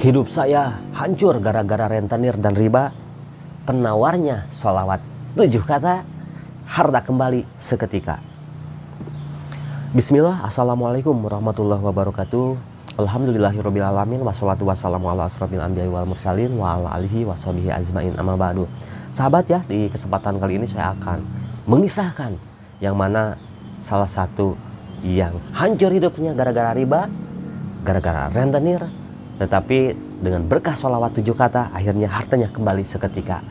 Hidup saya hancur gara-gara rentenir dan riba. Penawarnya sholawat 7 kata, harta kembali seketika. Bismillah, assalamualaikum warahmatullahi wabarakatuh. Alhamdulillahirrabbilalamin. Wassalatu wassalamu ala asrofil anbiya wal mursalin wa ala alihi wa sahbihi ajmain amma ba'du. Sahabat ya, di kesempatan kali ini saya akan mengisahkan yang mana salah satu yang hancur hidupnya gara-gara riba, gara-gara rentenir, tetapi dengan berkah sholawat 7 kata akhirnya hartanya kembali seketika.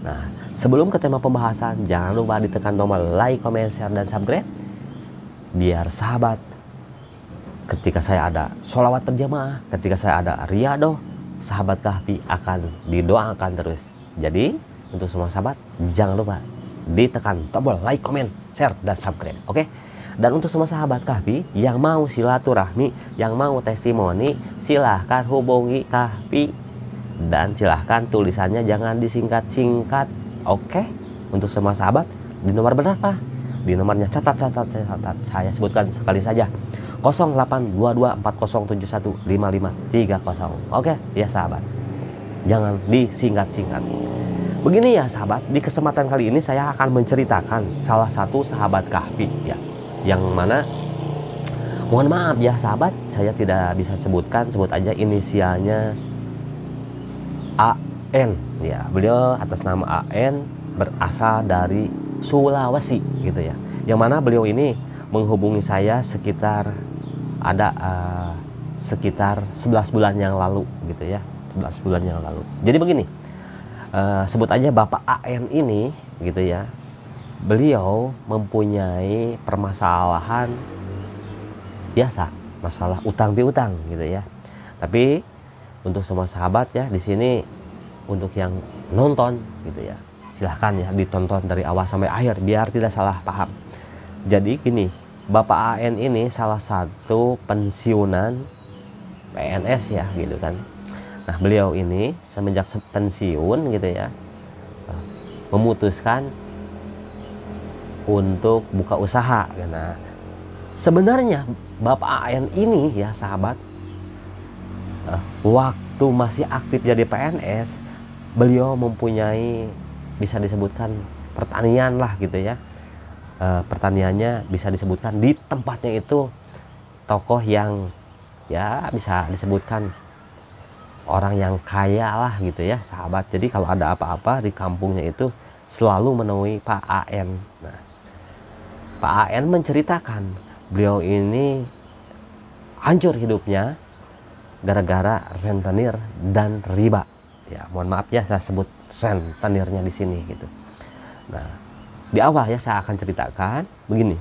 Nah, sebelum ke tema pembahasan, jangan lupa ditekan tombol like, comment, share, dan subscribe biar sahabat ketika saya ada sholawat berjamaah, ketika saya ada riadoh, sahabat kahfi akan didoakan terus. Jadi untuk semua sahabat jangan lupa ditekan tombol like, comment, share, dan subscribe. Oke? Dan untuk semua sahabat kahfi yang mau silaturahmi, yang mau testimoni, silahkan hubungi kahfi. Dan silahkan tulisannya jangan disingkat-singkat. Oke? Untuk semua sahabat di nomor berapa? Di nomornya catat. Saya sebutkan sekali saja. 082240715530. Oke ya sahabat. Jangan disingkat-singkat. Begini ya sahabat, di kesempatan kali ini saya akan menceritakan salah satu sahabat kahfi ya. Yang mana mohon maaf ya sahabat, saya tidak bisa sebutkan, sebut aja inisialnya AN ya. Beliau atas nama AN berasal dari Sulawesi gitu ya. Yang mana beliau ini menghubungi saya sekitar ada sekitar 11 bulan yang lalu gitu ya. 11 bulan yang lalu. Jadi begini, sebut aja Bapak AN ini gitu ya. Beliau mempunyai permasalahan biasa, masalah utang piutang gitu ya. Tapi untuk semua sahabat ya di sini, untuk yang nonton gitu ya, silahkan ya ditonton dari awal sampai akhir biar tidak salah paham. Jadi gini, Bapak AN ini salah satu pensiunan PNS ya gitu kan. Nah beliau ini semenjak pensiun gitu ya, memutuskan untuk buka usaha. Nah, sebenarnya Bapak AN ini ya sahabat, waktu masih aktif jadi PNS, beliau mempunyai bisa disebutkan pertanian lah gitu ya. Pertaniannya bisa disebutkan di tempatnya itu tokoh yang ya bisa disebutkan orang yang kaya lah gitu ya sahabat. Jadi kalau ada apa-apa di kampungnya itu selalu menemui Pak AN. Nah, Pak AN menceritakan beliau ini hancur hidupnya gara-gara rentenir dan riba. Ya, mohon maaf ya saya sebut rentenirnya di sini gitu. Nah, di awal ya saya akan ceritakan begini.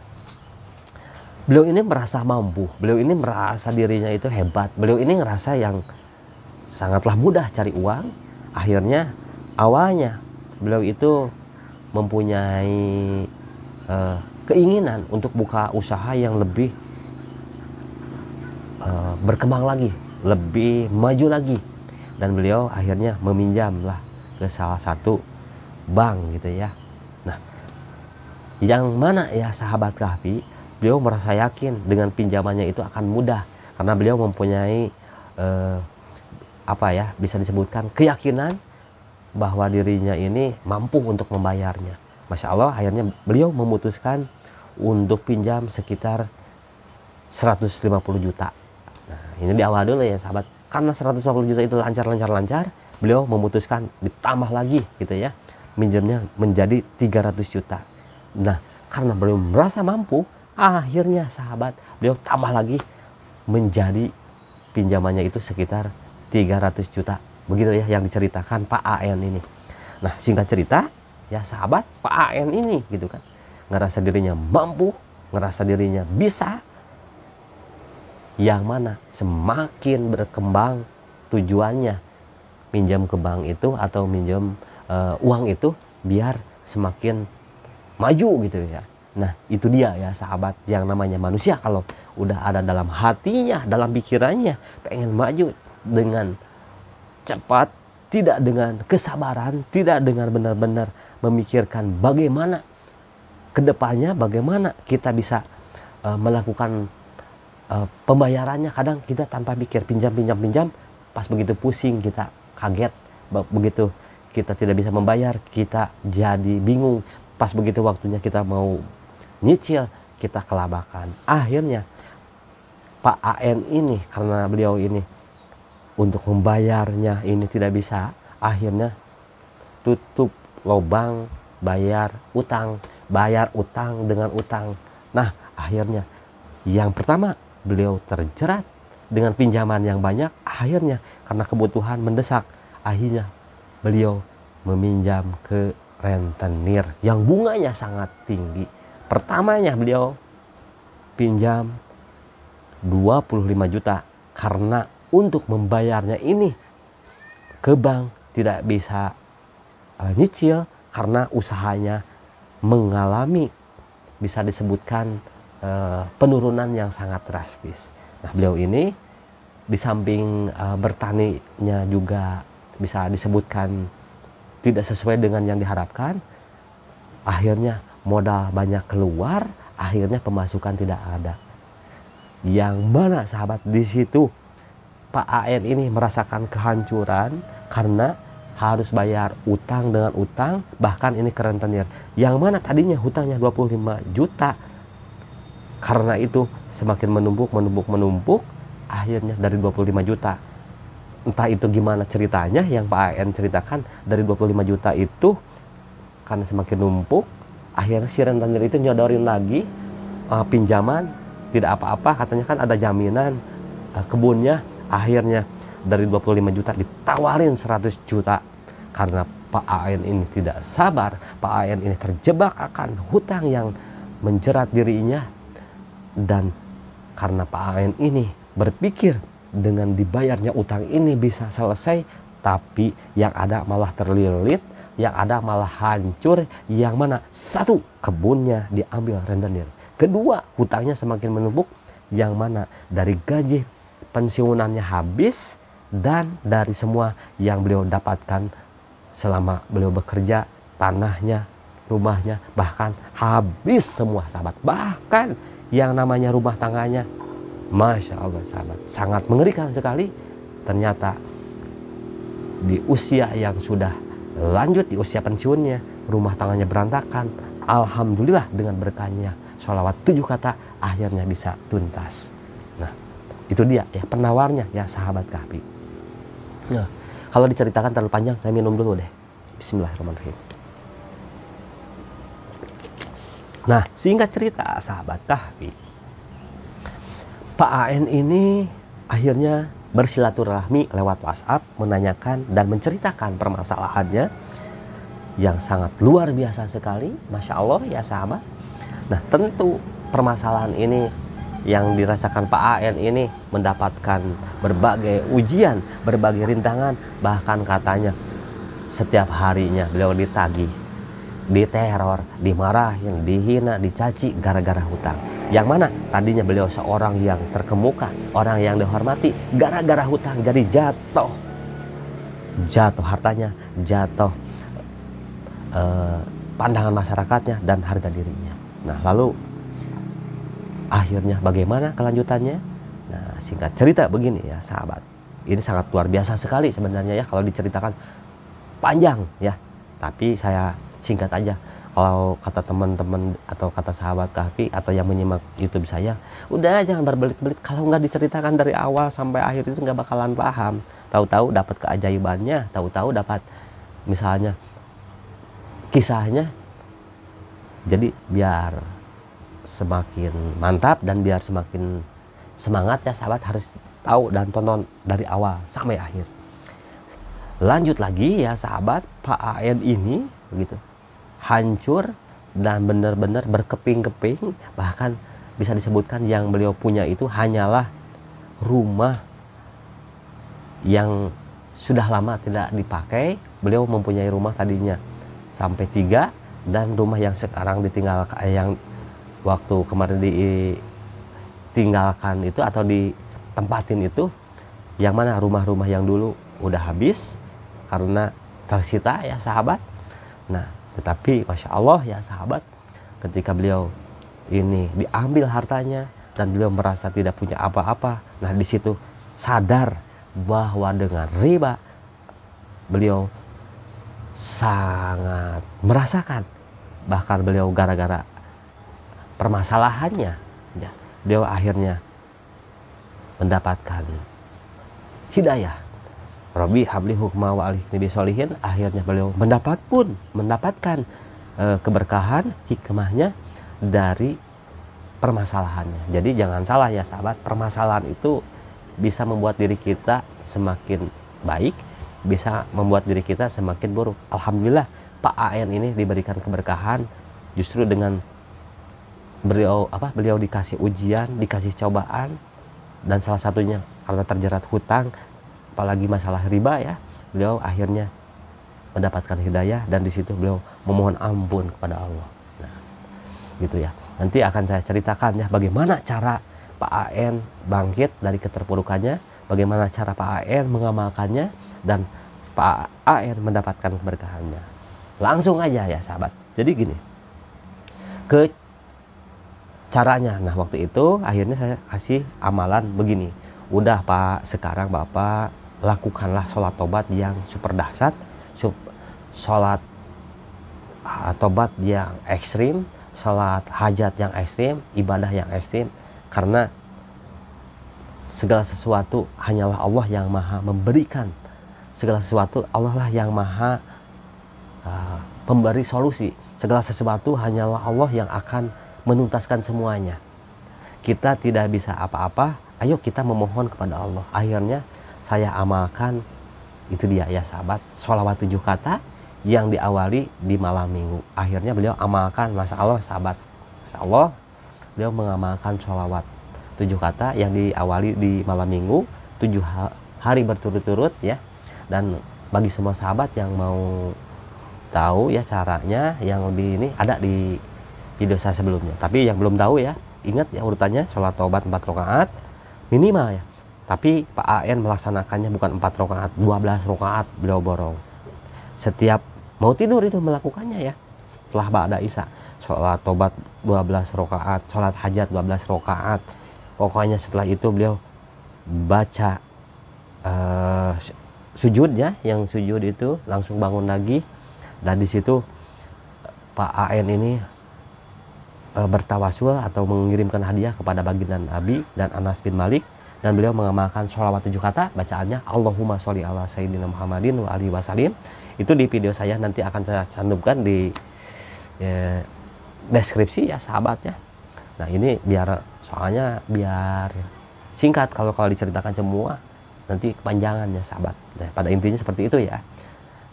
Beliau ini merasa mampu, beliau ini merasa dirinya itu hebat, beliau ini ngerasa yang sangatlah mudah cari uang. Akhirnya awalnya beliau itu mempunyai keinginan untuk buka usaha yang lebih berkembang lagi, lebih maju lagi, dan beliau akhirnya meminjamlah ke salah satu bank gitu ya. Nah, yang mana ya sahabat kahfi, beliau merasa yakin dengan pinjamannya itu akan mudah karena beliau mempunyai apa ya, bisa disebutkan keyakinan bahwa dirinya ini mampu untuk membayarnya. Masya Allah, akhirnya beliau memutuskan untuk pinjam sekitar 150 juta. Nah, ini di awal dulu ya sahabat. Karena 150 juta itu lancar, beliau memutuskan ditambah lagi gitu ya. Minjamnya menjadi 300 juta. Nah, karena beliau merasa mampu, akhirnya sahabat, beliau tambah lagi menjadi pinjamannya itu sekitar 300 juta. Begitu ya yang diceritakan Pak AN ini. Nah, singkat cerita ya sahabat, Pak AN ini gitu kan ngerasa dirinya mampu, ngerasa dirinya bisa, yang mana semakin berkembang tujuannya pinjam ke bank itu atau minjam uang itu biar semakin maju gitu ya. Nah itu dia ya sahabat, yang namanya manusia kalau udah ada dalam hatinya, dalam pikirannya pengen maju dengan cepat, tidak dengan kesabaran, tidak dengan benar-benar memikirkan bagaimana kedepannya, bagaimana kita bisa melakukan pembayarannya. Kadang kita tanpa pikir pinjam, pas begitu pusing kita kaget, begitu kita tidak bisa membayar kita jadi bingung, pas begitu waktunya kita mau nyicil kita kelabakan. Akhirnya Pak AN ini karena beliau ini untuk membayarnya ini tidak bisa, akhirnya tutup lubang bayar utang dengan utang. Nah akhirnya yang pertama beliau terjerat dengan pinjaman yang banyak, akhirnya karena kebutuhan mendesak, akhirnya beliau meminjam ke rentenir yang bunganya sangat tinggi. Pertamanya beliau pinjam 25 juta karena untuk membayarnya ini ke bank tidak bisa nyicil karena usahanya mengalami bisa disebutkan penurunan yang sangat drastis. Nah beliau ini di samping bertaninya juga bisa disebutkan tidak sesuai dengan yang diharapkan, akhirnya modal banyak keluar, akhirnya pemasukan tidak ada. Yang mana sahabat di situ Pak AN ini merasakan kehancuran karena harus bayar utang dengan utang, bahkan ini ke rentenir yang mana tadinya hutangnya 25 juta. Karena itu semakin menumpuk, akhirnya dari 25 juta. Entah itu gimana ceritanya yang Pak AN ceritakan, dari 25 juta itu karena semakin numpuk, akhirnya si rentenir itu nyodorin lagi pinjaman, tidak apa-apa, katanya kan ada jaminan kebunnya. Akhirnya dari 25 juta ditawarin 100 juta. Karena Pak AN ini tidak sabar, Pak AN ini terjebak akan hutang yang menjerat dirinya. Dan karena Pak AN ini berpikir dengan dibayarnya utang ini bisa selesai, tapi yang ada malah terlilit, yang ada malah hancur. Yang mana satu, kebunnya diambil rentenir, kedua hutangnya semakin menumpuk, yang mana dari gaji pensiunannya habis, dan dari semua yang beliau dapatkan selama beliau bekerja, tanahnya, rumahnya bahkan habis semua sahabat. Bahkan yang namanya rumah tangganya, Masya Allah sahabat, sangat mengerikan sekali. Ternyata di usia yang sudah lanjut, di usia pensiunnya, rumah tangganya berantakan. Alhamdulillah dengan berkahnya sholawat 7 kata akhirnya bisa tuntas. Nah itu dia ya penawarnya ya sahabat Kahfi. Nah kalau diceritakan terlalu panjang, saya minum dulu deh. Bismillahirrahmanirrahim. Nah singkat cerita sahabat Kahfi, Pak AN ini akhirnya bersilaturahmi lewat WhatsApp, menanyakan dan menceritakan permasalahannya yang sangat luar biasa sekali, Masya Allah ya sahabat. Nah tentu permasalahan ini yang dirasakan Pak AN ini mendapatkan berbagai ujian, berbagai rintangan, bahkan katanya setiap harinya beliau ditagih, diteror, dimarahin, dihina, dicaci gara-gara hutang. Yang mana tadinya beliau seorang yang terkemuka, orang yang dihormati, gara-gara hutang jadi jatuh hartanya, jatuh pandangan masyarakatnya dan harga dirinya. Nah lalu akhirnya bagaimana kelanjutannya? Nah singkat cerita begini ya sahabat, ini sangat luar biasa sekali sebenarnya ya kalau diceritakan panjang ya, tapi saya singkat aja. Kalau kata teman-teman atau kata sahabat Kahfi atau yang menyimak YouTube saya, udah jangan berbelit-belit. Kalau nggak diceritakan dari awal sampai akhir itu nggak bakalan paham. Tahu-tahu dapat keajaibannya, tahu-tahu dapat misalnya kisahnya. Jadi biar semakin mantap dan biar semakin semangat ya sahabat, harus tahu dan tonton dari awal sampai akhir. Lanjut lagi ya sahabat, Pak AN ini begitu hancur dan benar-benar berkeping-keping, bahkan bisa disebutkan yang beliau punya itu hanyalah rumah yang sudah lama tidak dipakai. Beliau mempunyai rumah tadinya sampai 3, dan rumah yang sekarang ditinggalkan, yang waktu kemarin ditinggalkan itu atau ditempatin itu, yang mana rumah-rumah yang dulu udah habis karena tersita ya sahabat. Nah tetapi Masya Allah ya sahabat, ketika beliau ini diambil hartanya dan beliau merasa tidak punya apa-apa, nah di situ sadar bahwa dengan riba beliau sangat merasakan, bahkan beliau gara-gara permasalahannya ya, beliau akhirnya mendapatkan hidayah. Rabbi habli hukma wa alhiqni bisolihin, akhirnya beliau mendapatkan keberkahan, hikmahnya dari permasalahannya. Jadi jangan salah ya sahabat, permasalahan itu bisa membuat diri kita semakin baik, bisa membuat diri kita semakin buruk. Alhamdulillah Pak AN ini diberikan keberkahan justru dengan beliau dikasih ujian, dikasih cobaan, dan salah satunya karena terjerat hutang, apalagi masalah riba ya, beliau akhirnya mendapatkan hidayah, dan di situ beliau memohon ampun kepada Allah. Nah, gitu ya. Nanti akan saya ceritakan ya bagaimana cara Pak AN bangkit dari keterpurukannya, bagaimana cara Pak AN mengamalkannya, dan Pak AN mendapatkan keberkahannya. Langsung aja ya sahabat. Jadi gini, ke caranya. Nah waktu itu akhirnya saya kasih amalan begini. Udah Pak, sekarang Bapak lakukanlah sholat tobat yang super dahsyat, sholat tobat yang ekstrim, sholat hajat yang ekstrim, ibadah yang ekstrim. Karena segala sesuatu hanyalah Allah yang maha memberikan. Segala sesuatu Allah lah yang maha pemberi solusi. Segala sesuatu hanyalah Allah yang akan menuntaskan semuanya. Kita tidak bisa apa-apa, ayo kita memohon kepada Allah. Akhirnya saya amalkan, itu dia ya sahabat, sholawat 7 kata yang diawali di malam minggu. Akhirnya beliau amalkan, Masya Allah sahabat, Masya Allah, beliau mengamalkan sholawat 7 kata yang diawali di malam minggu 7 hari berturut-turut ya. Dan bagi semua sahabat yang mau tahu ya caranya yang lebih ini, ada di video saya sebelumnya. Tapi yang belum tahu ya, ingat ya urutannya, sholat tobat 4 rakaat minimal ya. Tapi Pak AN melaksanakannya bukan 4 rakaat, 12 rakaat beliau borong. Setiap mau tidur itu melakukannya ya. Setelah ba'da isya, sholat tobat 12 rakaat, sholat hajat 12 rakaat. Pokoknya setelah itu beliau baca sujud ya, yang sujud itu langsung bangun lagi, dan di situ Pak AN ini bertawasul atau mengirimkan hadiah kepada baginda Nabi dan Anas bin Malik, dan beliau mengamalkan sholawat 7 kata, bacaannya Allahumma sholli ala sayyidina Muhammadin wa alihi wasallim. Itu di video saya, nanti akan saya cantumkan di deskripsi ya sahabatnya. Nah ini soalnya biar singkat, kalau diceritakan semua nanti kepanjangan ya sahabat. Nah, pada intinya seperti itu ya.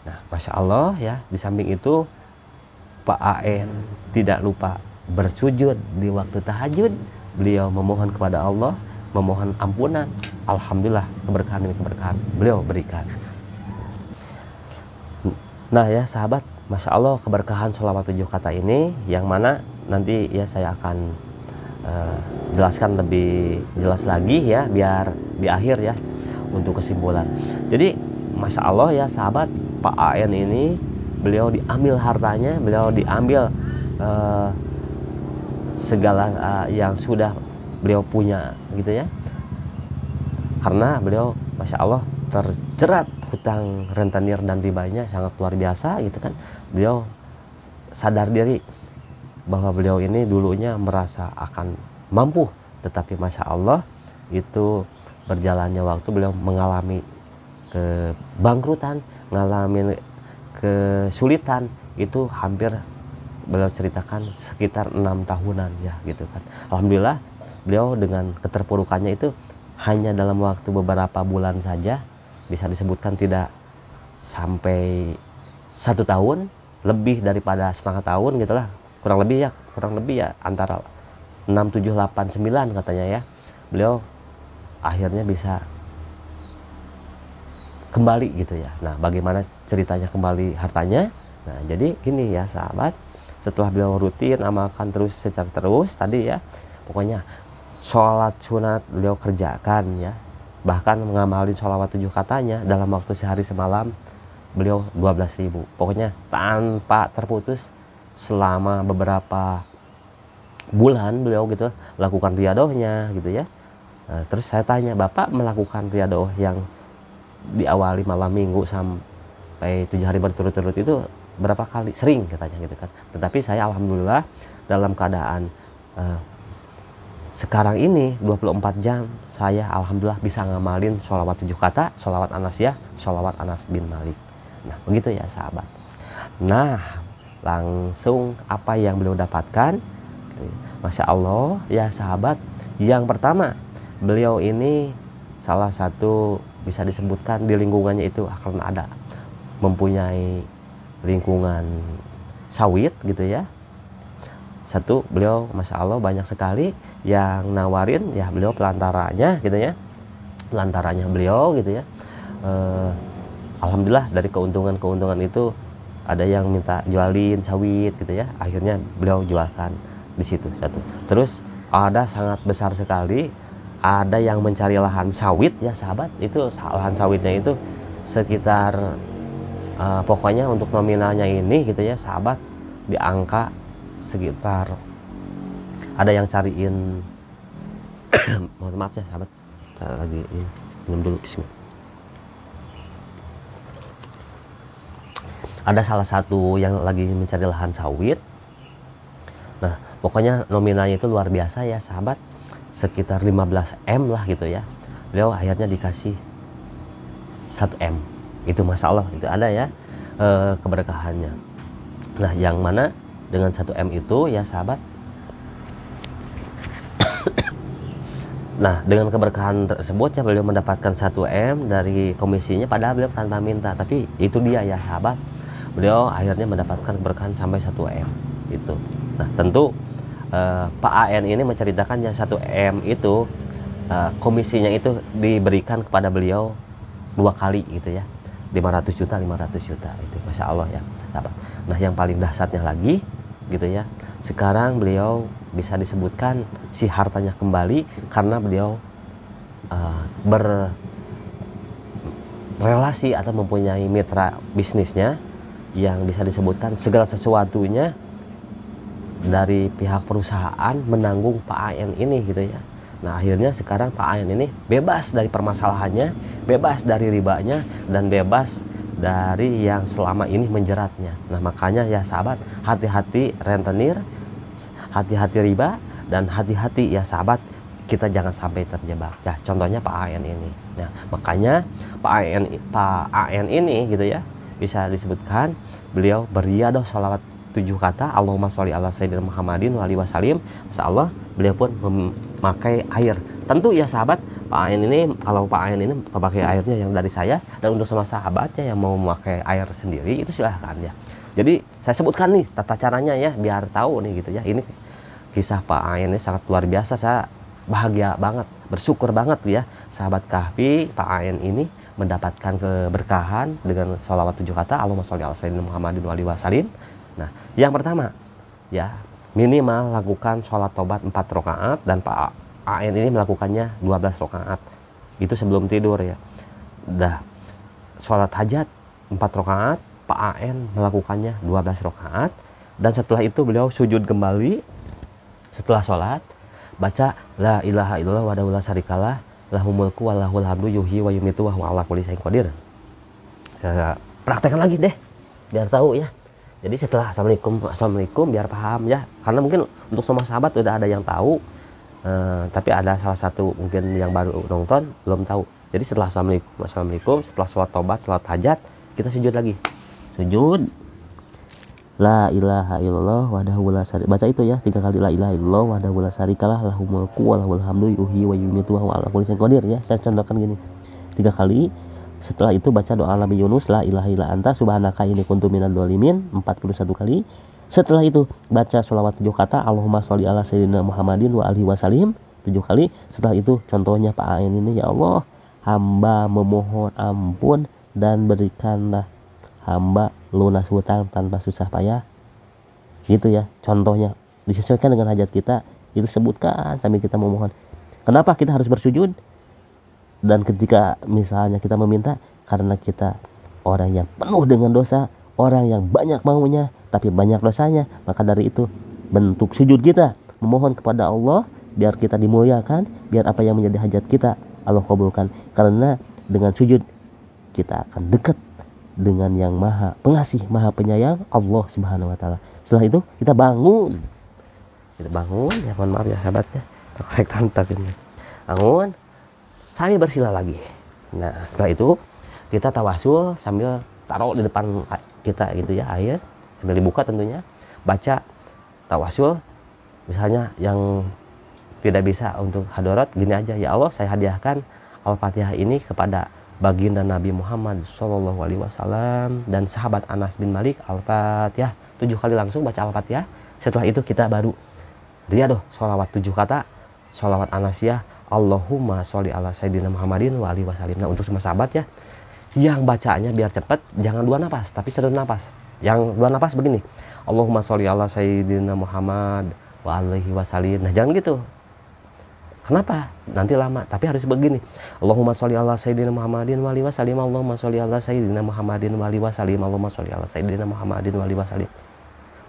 Nah Masya Allah ya, di samping itu Pak AN tidak lupa bersujud di waktu tahajud. Beliau memohon kepada Allah, memohon ampunan. Alhamdulillah keberkahan demi keberkahan beliau berikan. Nah ya sahabat, Masya Allah keberkahan sholawat 7 kata ini, yang mana nanti ya saya akan jelaskan lebih jelas lagi ya, biar di akhir ya untuk kesimpulan. Jadi Masya Allah ya sahabat, Pak AN ini beliau diambil hartanya, beliau diambil segala yang sudah beliau punya gitu ya, karena beliau Masya Allah terjerat hutang rentenir dan ribanya sangat luar biasa gitu kan. Beliau sadar diri bahwa beliau ini dulunya merasa akan mampu, tetapi Masya Allah itu berjalannya waktu beliau mengalami kebangkrutan, mengalami kesulitan, itu hampir beliau ceritakan sekitar 6 tahunan ya gitu kan. Alhamdulillah beliau dengan keterpurukannya itu hanya dalam waktu beberapa bulan saja, bisa disebutkan tidak sampai 1 tahun, lebih daripada setengah tahun gitulah, kurang lebih ya antara 6, 7, 8, 9 katanya ya, beliau akhirnya bisa kembali gitu ya. Nah bagaimana ceritanya kembali hartanya? Nah jadi gini ya sahabat, setelah beliau rutin amalkan terus secara terus tadi ya, pokoknya sholat sunat beliau kerjakan ya, bahkan mengamalin sholawat 7 katanya dalam waktu sehari semalam beliau 12.000, pokoknya tanpa terputus selama beberapa bulan beliau gitu lakukan riadohnya gitu ya. Nah, terus saya tanya, Bapak melakukan riadoh yang diawali malam minggu sampai 7 hari berturut-turut itu berapa kali, sering katanya gitu kan. Tetapi saya alhamdulillah dalam keadaan sekarang ini 24 jam saya alhamdulillah bisa ngamalin sholawat 7 kata, sholawat Anasyah, sholawat Anas bin Malik. Nah begitu ya sahabat. Nah langsung apa yang beliau dapatkan, Masya Allah ya sahabat. Yang pertama, beliau ini salah satu bisa disebutkan di lingkungannya itu akan ada mempunyai lingkungan sawit gitu ya. Satu, beliau Masya Allah banyak sekali yang nawarin ya, beliau pelantaranya gitu ya, pelantaranya beliau gitu ya. Alhamdulillah dari keuntungan itu ada yang minta jualin sawit gitu ya, akhirnya beliau jualkan di situ satu. Terus ada sangat besar sekali, ada yang mencari lahan sawit ya sahabat, itu lahan sawitnya itu sekitar pokoknya untuk nominalnya ini gitu ya sahabat, di angka sekitar, ada yang cariin mohon maaf ya sahabat, saya lagi minum dulu, bismillah. Ada salah satu yang lagi mencari lahan sawit. Nah pokoknya nominalnya itu luar biasa ya sahabat, sekitar 15 M lah gitu ya. Beliau akhirnya dikasih 1 M, itu Masya Allah itu ada ya keberkahannya. Nah yang mana dengan 1 M itu ya sahabat, nah dengan keberkahan tersebut ya beliau mendapatkan 1 M dari komisinya, padahal beliau tanpa minta, tapi itu dia ya sahabat, beliau akhirnya mendapatkan keberkahan sampai 1 M itu. Nah tentu Pak AN ini menceritakan yang 1 M itu komisinya itu diberikan kepada beliau 2 kali gitu ya, 500 juta itu Masya Allah ya sahabat. Nah yang paling dahsyatnya lagi gitu ya, sekarang beliau bisa disebutkan si hartanya kembali karena beliau berrelasi atau mempunyai mitra bisnisnya yang bisa disebutkan segala sesuatunya dari pihak perusahaan menanggung Pak AN ini gitu ya. Nah akhirnya sekarang Pak AN ini bebas dari permasalahannya, bebas dari ribanya, dan bebas dari yang selama ini menjeratnya. Nah makanya ya sahabat, hati-hati rentenir, hati-hati riba, dan hati-hati ya sahabat, kita jangan sampai terjebak. Ya, contohnya Pak AN ini. Nah makanya Pak AN ini gitu ya, bisa disebutkan beliau beriadah sholawat 7 kata, Allahumma sholli ala sayyidina Muhammadin wa alihi wasallim. Insyaallah beliau pun memakai air. Tentu ya sahabat, Pak AN ini, kalau Pak AN ini memakai airnya yang dari saya, dan untuk sama sahabatnya yang mau memakai air sendiri itu silahkan ya. Jadi saya sebutkan nih tata caranya ya, biar tahu nih gitu ya. Ini kisah Pak AN ini sangat luar biasa, saya bahagia banget, bersyukur banget ya sahabat Kahfi. Pak AN ini mendapatkan keberkahan dengan sholawat 7 kata, Allahumma sholli ala sayyidina Muhammadin wa alihi wasallim. Nah, yang pertama ya, minimal lakukan sholat tobat 4 rakaat, dan Pak AN ini melakukannya 12 rakaat. Itu sebelum tidur ya. Dah sholat hajat 4 rakaat, Pak AN melakukannya 12 rakaat, dan setelah itu beliau sujud kembali setelah sholat, baca la ilaha illallah wahdahu la syarikalah lahul mulku wa lahul hamdu yuhyi wa yumitu wa huwa ala kulli syai'in qadir. Saya praktekkan lagi deh biar tahu ya. Jadi setelah assalamualaikum biar paham ya, karena mungkin untuk semua sahabat udah ada yang tahu, tapi ada salah satu mungkin yang baru nonton belum tahu. Jadi setelah assalamualaikum, setelah sholat tobat, sholat hajat, kita sujud lagi, sujud la ilaha illallah wahdahu la syarika, baca itu ya 3 kali, la ilaha illallah wahdahu la syarikalah lahul mulku wa lahul hamdu yuhyi wa yumitu wa huwa ala kulli syai'in qadir ya. Saya contohkan gini 3 kali. Setelah itu baca doa Nabi Yunus, la ilaha illa anta subhanaka inni kuntu minadz dzalimin 41 kali. Setelah itu baca sholawat 7 kata, Allahumma sholli ala sayyidina Muhammadin wa alihi wasallim 7 kali. Setelah itu contohnya Pak AN ini, ya Allah, hamba memohon ampun dan berikanlah hamba lunas hutang tanpa susah payah. Gitu ya, contohnya disesuaikan dengan hajat kita, itu sebutkan sambil kita memohon. Kenapa kita harus bersujud? Dan ketika misalnya kita meminta, karena kita orang yang penuh dengan dosa, orang yang banyak maunya tapi banyak dosanya, maka dari itu bentuk sujud kita memohon kepada Allah biar kita dimuliakan, biar apa yang menjadi hajat kita Allah kabulkan. Karena dengan sujud kita akan dekat dengan yang maha pengasih, maha penyayang, Allah Subhanahu wa Ta'ala. Setelah itu kita bangun, ya, mohon maaf ya sahabatnya, korek tantap ini, bangun sambil bersila lagi. Nah setelah itu kita tawasul sambil taruh di depan kita gitu ya, air sambil dibuka tentunya, baca tawasul. Misalnya yang tidak bisa untuk hadarat, gini aja, ya Allah saya hadiahkan Al-Fatihah ini kepada baginda Nabi Muhammad SAW dan sahabat Anas bin Malik. Al-Fatihah 7 kali langsung baca Al-Fatihah. Setelah itu kita baru riyadoh sholawat 7 kata, sholawat Anasiyah, Allahumma sholli ala sayyidina Muhammadin wa alihi wasallim. Nah untuk semua sahabat ya, yang bacanya biar cepat, jangan 2 napas tapi 1 napas. Yang 2 napas begini, Allahumma sholli ala sayyidina Muhammad wa alihi wasallim. Nah jangan gitu, kenapa? Nanti lama, tapi harus begini. Allahumma sholli ala sayyidina Muhammadin wa alihi wasallim. Allahumma sholli ala sayyidina Muhammadin wa alihi wasallim. Allahumma sholli ala sayyidina Muhammadin wa alihi wasallim.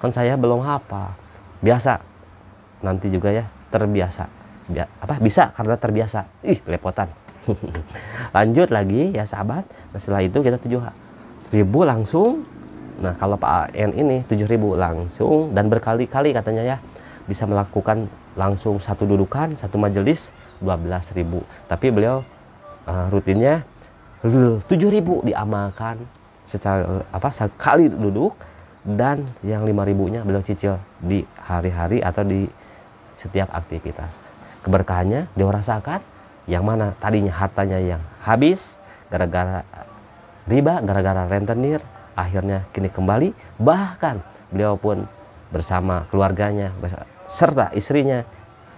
Kan saya belum hafal. Biasa. Nanti juga ya terbiasa. Bisa karena terbiasa. Lepotan. Lanjut lagi ya sahabat. Nah, setelah itu kita 7.000 langsung. Nah, kalau Pak AN ini 7.000 langsung dan berkali-kali katanya ya. Bisa melakukan langsung satu dudukan, satu majelis 12.000. Tapi beliau rutinnya 7.000 diamalkan secara sekali duduk, dan yang 5.000-nya beliau cicil di hari-hari atau di setiap aktivitas. Keberkahannya dia rasakan, yang mana tadinya hartanya yang habis gara-gara riba, gara-gara rentenir, akhirnya kini kembali, bahkan beliau pun bersama keluarganya serta istrinya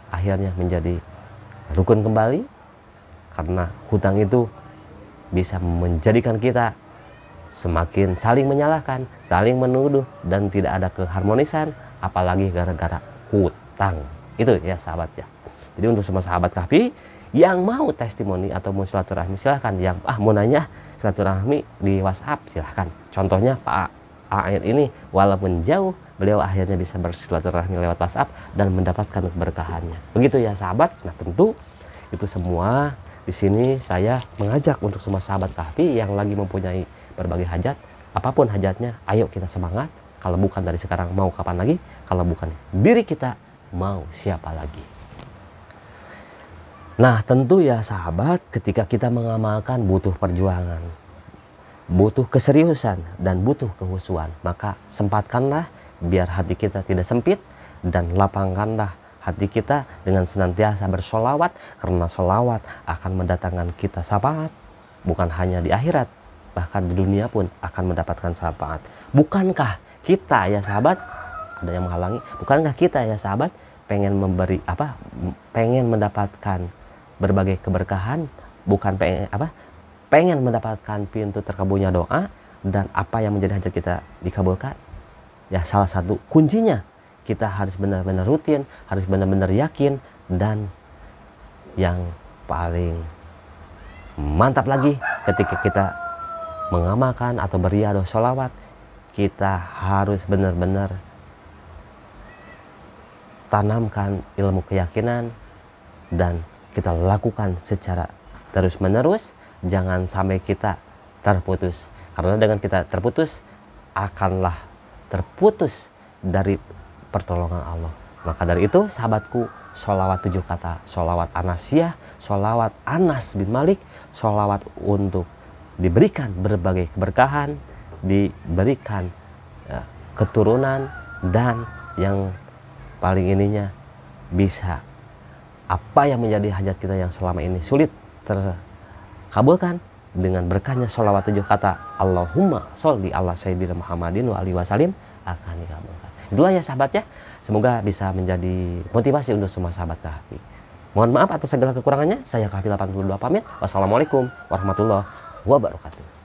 akhirnya menjadi rukun kembali, karena hutang itu bisa menjadikan kita semakin saling menyalahkan, saling menuduh, dan tidak ada keharmonisan, apalagi gara-gara hutang. Itu ya sahabat ya. Jadi untuk semua sahabat Kahfi yang mau testimoni atau mau silaturahmi, silahkan. Yang mau nanya silaturahmi di WhatsApp, silahkan. Contohnya Pak AN ini walaupun jauh, beliau akhirnya bisa bersilaturahmi lewat WhatsApp dan mendapatkan keberkahannya. Begitu ya sahabat. Nah tentu itu semua di sini saya mengajak untuk semua sahabat Kahfi yang lagi mempunyai berbagai hajat, apapun hajatnya, ayo kita semangat. Kalau bukan dari sekarang, mau kapan lagi? Kalau bukan diri kita, mau siapa lagi? Nah tentu ya sahabat, ketika kita mengamalkan butuh perjuangan, butuh keseriusan, dan butuh kehusuan. Maka sempatkanlah biar hati kita tidak sempit, dan lapangkanlah hati kita dengan senantiasa bersolawat, karena solawat akan mendatangkan kita syafaat, bukan hanya di akhirat, bahkan di dunia pun akan mendapatkan syafaat. Bukankah kita ya sahabat, ada yang menghalangi, bukankah kita ya sahabat pengen memberi pengen mendapatkan berbagai keberkahan, bukan pengen mendapatkan pintu terkabulnya doa, dan apa yang menjadi hajat kita dikabulkan? Ya salah satu kuncinya kita harus benar-benar rutin, harus benar-benar yakin, dan yang paling mantap lagi ketika kita mengamalkan atau beriadah sholawat, kita harus benar-benar tanamkan ilmu keyakinan dan kita lakukan secara terus-menerus. Jangan sampai kita terputus, karena dengan kita terputus akanlah terputus dari pertolongan Allah. Maka dari itu sahabatku, sholawat 7 kata, sholawat Anasiyah, sholawat Anas bin Malik, sholawat untuk diberikan berbagai keberkahan, diberikan keturunan, dan yang paling ininya bisa apa yang menjadi hajat kita yang selama ini sulit terkabulkan, dengan berkahnya sholawat 7 kata Allahumma sholli ala sayyidina Muhammadin wa alihi wasallim akan dikabulkan. Itulah ya sahabat ya, semoga bisa menjadi motivasi untuk semua sahabat Kahfi. Mohon maaf atas segala kekurangannya. Saya Kahfi 82 pamit. Wassalamualaikum warahmatullahi wabarakatuh.